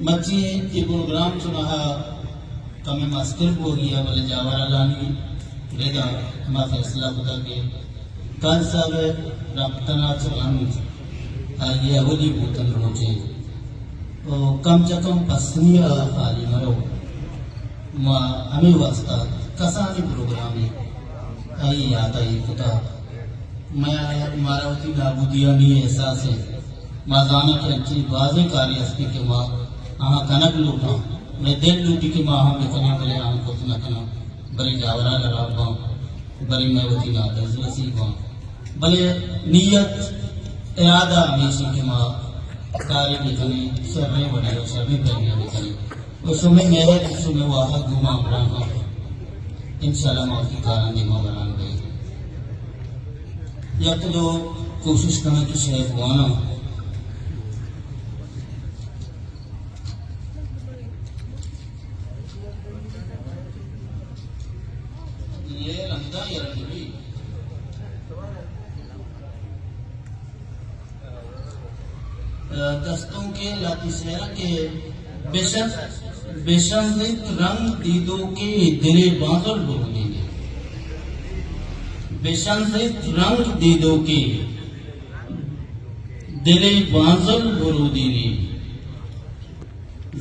मच्छी ये प्रोग्राम सुना कमे मास्टर को गया बोले जावरा लानी रेगा मा फैसला बता के कल सब रफ्तना चलान ये अवधि भूतन रोचे कम से कम पसंद खाली मरो मा हमें वास्ता कसानी प्रोग्राम है आई याद आई कुता मैं मारावती नाबुदिया नहीं एहसास है माजाना के अच्छी बाजे कार्य अस्पी के माँ आहा कनक लूटा मैं दिल लूटी के माँ हम इतने बले आम को इतना कना बड़ी जावरा लगा पाऊँ बड़ी मैं वती ना दजलसी पाऊँ भले नियत इरादा हमेशा के माँ कार्य लिखने शर्में बने और शर्में पहने लिखने उस समय मेरे उस समय वहाँ घुमा रहा इंशाल्लाह मौत की कारण दिमा बना गई या तो जो कोशिश करना कि शेख हुआ ना ये रंगा या रंगी दस्तों के लातिसेरा के बेशंजित रंग दीदों के दिले बांगल बोलने बेशंजित रंग दीदों के दिले बांजल बुरुदीनी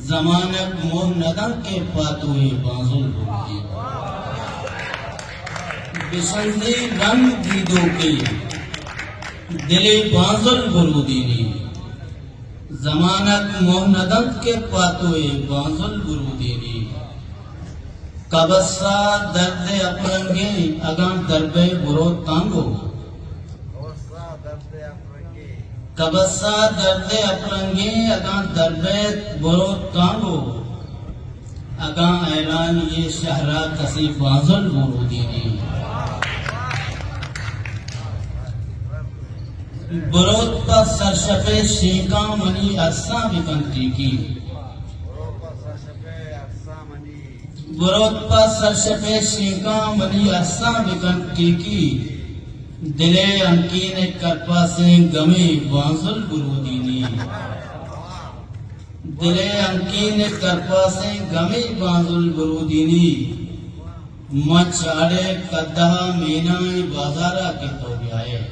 जमानत मोह नदा के पातुए बांजल बुरुदीनी बेशंजित रंग दीदों के दिले बांजल बुरुदीनी जमानत मोहनदत के पातोए बांजुल गुरुदीनी कबस्सा दर्द अपरंगे अगां दरबे बुरो तांगो कबस्सा दर्द अपरंगे अगां दरबे बुरो तांगो अगां ऐलान ये शहरा कसी बांजुल गुरुदीनी बरोत का सरशफे शेका मनी अस्सा बिकंती की बरोत का सरशफे शेका मनी अस्सा बिकंती की दिले अंकी ने करपा से गमे बांजुल गुरुदीनी दिले अंकी ने करपा से गमे बांजुल गुरुदीनी मचाड़े कद्दा मीना बाजारा के तो ब्याए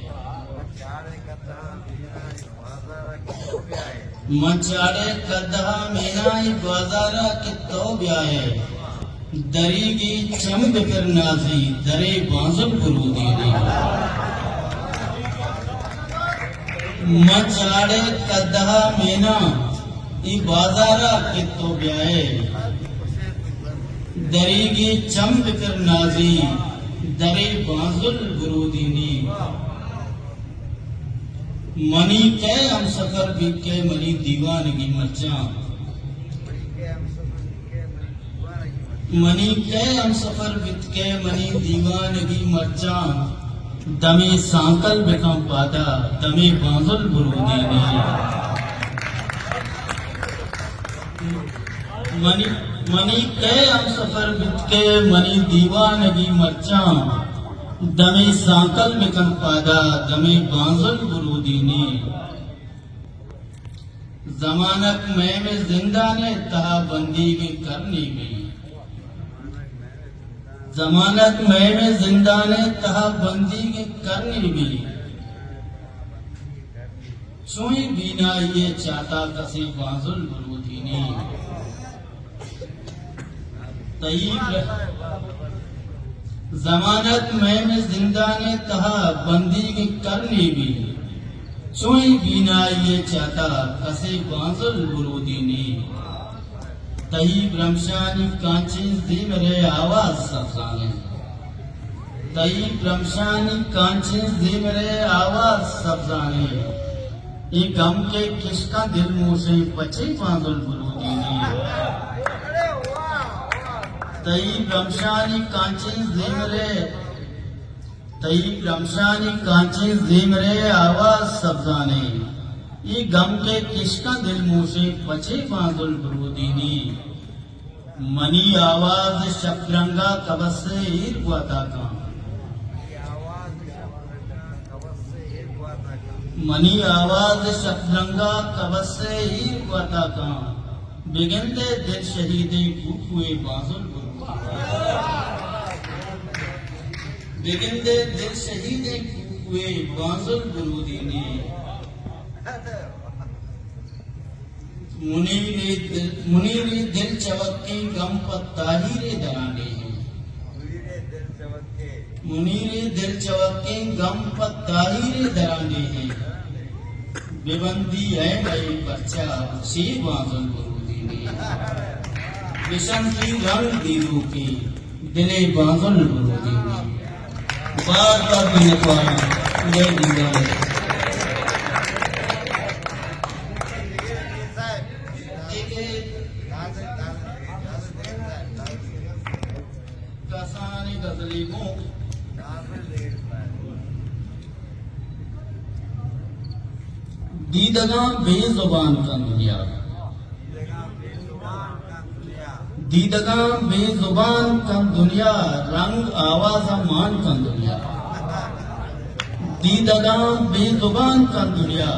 मचाड़े कदहा मीनाई बाजारा की तो ब्याए दरीगी चमक फिर नाजी दरे बांजुल गुरुदीनी मचाड़े कदहा मीना ई बाजारा की तो ब्याए दरीगी चमक फिर नाजी दरे बांजुल गुरुदीनी मनी के हम सफर भी के मनी दीवानगी मचा मनी के हम सफर बित के मनी दीवानगी मचा दमे सांकल बेकम पादा दमे बांजुल गुरुदीनी मनी के हम सफर बित के मनी दीवानगी मचा दमे सांकल में कम पादा दमे बांजुल गुरुदीनी जमानत में जिंदा ने तहा बंदी की करनी भी जमानत में जिंदा ने तहा बंदी की करनी भी चुई बिना ये चाहता कसी बांजुल गुरुदीनी जमानत में जिंदा ने तहा बंदी की करनी भी चुई बिना ये चाहता कसे बांजुल गुरुदीनी तही ब्रह्मशानी कांची दी मेरे आवाज सफसाने तही ब्रह्मशानी कांची दी मेरे आवाज सफसाने ये गम के किसका दिल मुंह से पचे बांजुल गुरुदीनी तई ब्रह्मशानी कांची ज़ेमरे आवाज सब्जाने ये गम के किसका दिल मुंह से पचे बांजुल गुरुदीनी मनी आवाज शबरंगा कबस से ईर गुआता का मनी आवाज शबरंगा कबस से ईर गुआता का बिगंदे दिल शहीदे हुए बाजुल बिगंदे दिल शहीदे हुए बाजुल बुरूदी ने मुनीरे दिल चवक्के गम पर ताहीरे दरांडे हैं मुनीरे दिल चवक्के गम पर ताहीरे दरांडे हैं बेबंदी है भाई बच्चा छे बाजुल बुरूदी ने विषम की रंग दीदू की दिले बाजुल बुरूदी ने बार बार मिन्नत वाला जय दीवार कसानी गजली को दीदगा बेजुबान का दुनिया दीदगा बेजुबान का दुनिया रंग आवाज मान का दुनिया दीदगा बेजुबान का दुनिया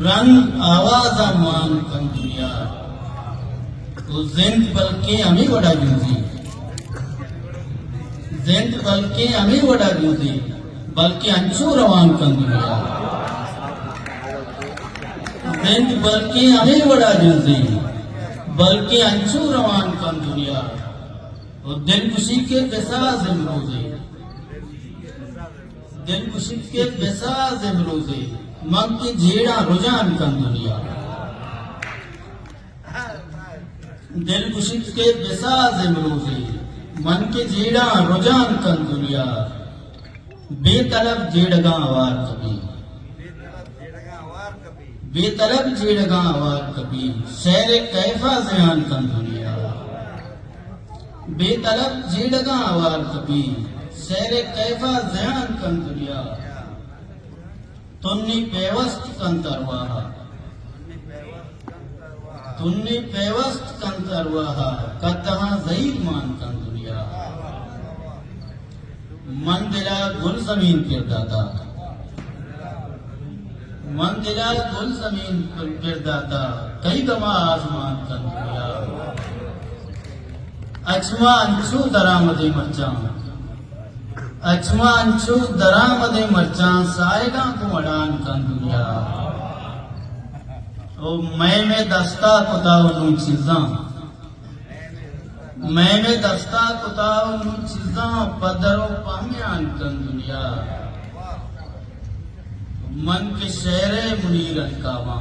रंग आवाज मान का दुनिया तो जिंद बल्कि हमें बड़ा जूझी जिंद बल्कि हमें बड़ा जूझी बल्कि अंशु रवान का दुनिया जिंद बल्कि हमें बड़ा जूझी बल्कि अंशु रवान का दुनिया और दिल खुशी के बेसाज इमरोजे दिल खुशी के बेसाज इमरोजे मन की जेड़ा रुझान का दुनिया दिल खुशी के बेसाज इमरोजे मन के जेड़ा रुझान का दुनिया बेतलब जेड़गा आवार कभी बेतलब जेड़गा आवार कभी शहर कैफा ज़यान का दुनिया बेतलब जेड़गा आवार कभी शहर कैफा ज़यान का दुनिया तुन्नी पेवस्त कंतरवाहा तुन्नी पेवस्त कंतरवाहा कतहा ज़ईद मान का दुनिया मंदिरा गुल जमीन किरदाता मंदिरा गुल जमीन किरदाता कई गमा आसमान का दुनिया अचमा अंशु दरामदे मरचा अचमा अंशु दरामदे मरचा सायगा को अडान का दुनिया ओ मैं में दस्ता कुताव नूं चीज़ा मैं में दस्ता कुताव नूं चीज़ा पदरो पाम्यान का दुनिया मन के शहरे मुनीर अलकाबा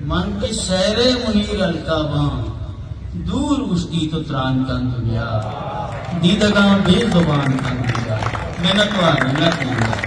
मन के शहरे मुनीर अलकाबा दूर उश्ती तो त्रान का दुनिया दीदगा बेजुबान का दुनिया मेहनत वाली